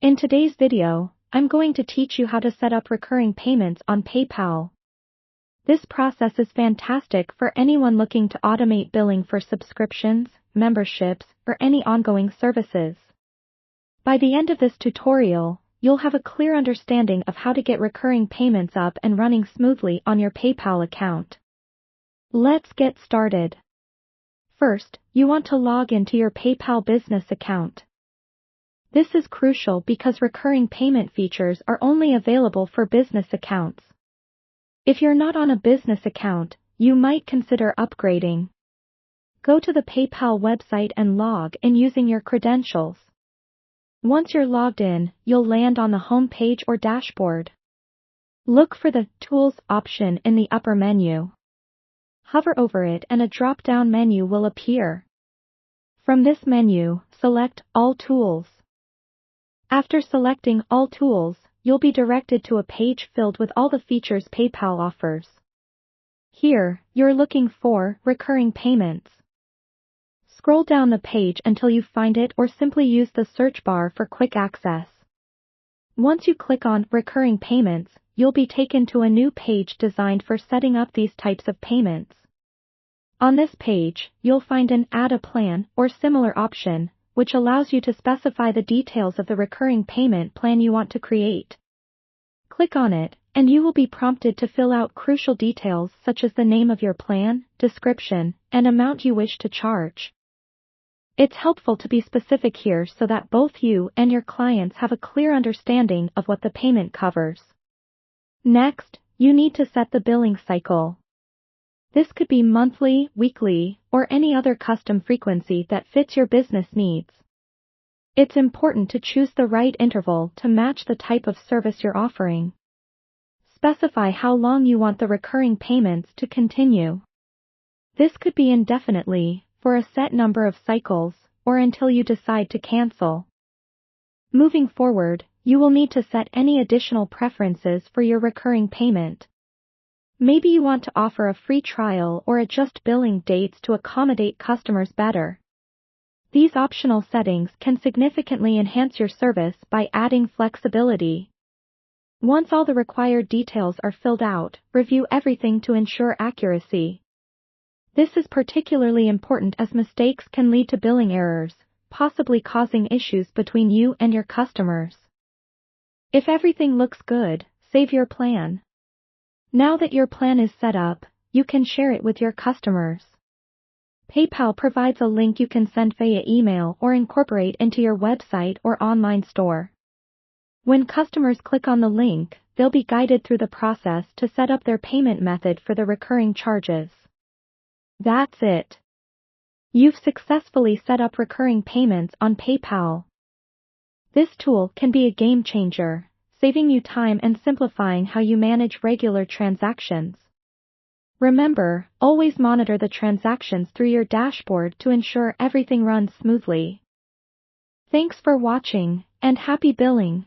In today's video, I'm going to teach you how to set up recurring payments on PayPal. This process is fantastic for anyone looking to automate billing for subscriptions, memberships, or any ongoing services. By the end of this tutorial, you'll have a clear understanding of how to get recurring payments up and running smoothly on your PayPal account. Let's get started. First, you want to log into your PayPal business account. This is crucial because recurring payment features are only available for business accounts. If you're not on a business account, you might consider upgrading. Go to the PayPal website and log in using your credentials. Once you're logged in, you'll land on the home page or dashboard. Look for the Tools option in the upper menu. Hover over it and a drop-down menu will appear. From this menu, select All Tools. After selecting All Tools, you'll be directed to a page filled with all the features PayPal offers. Here, you're looking for Recurring Payments. Scroll down the page until you find it or simply use the search bar for quick access. Once you click on Recurring Payments, you'll be taken to a new page designed for setting up these types of payments. On this page, you'll find an Add a Plan or similar option, which allows you to specify the details of the recurring payment plan you want to create. Click on it, and you will be prompted to fill out crucial details such as the name of your plan, description, and amount you wish to charge. It's helpful to be specific here so that both you and your clients have a clear understanding of what the payment covers. Next, you need to set the billing cycle. This could be monthly, weekly, or any other custom frequency that fits your business needs. It's important to choose the right interval to match the type of service you're offering. Specify how long you want the recurring payments to continue. This could be indefinitely, for a set number of cycles, or until you decide to cancel. Moving forward, you will need to set any additional preferences for your recurring payment. Maybe you want to offer a free trial or adjust billing dates to accommodate customers better. These optional settings can significantly enhance your service by adding flexibility. Once all the required details are filled out, review everything to ensure accuracy. This is particularly important as mistakes can lead to billing errors, possibly causing issues between you and your customers. If everything looks good, save your plan. Now that your plan is set up, you can share it with your customers. PayPal provides a link you can send via email or incorporate into your website or online store. When customers click on the link, they'll be guided through the process to set up their payment method for the recurring charges. That's it. You've successfully set up recurring payments on PayPal. This tool can be a game changer, saving you time and simplifying how you manage regular transactions. Remember, always monitor the transactions through your dashboard to ensure everything runs smoothly. Thanks for watching, and happy billing!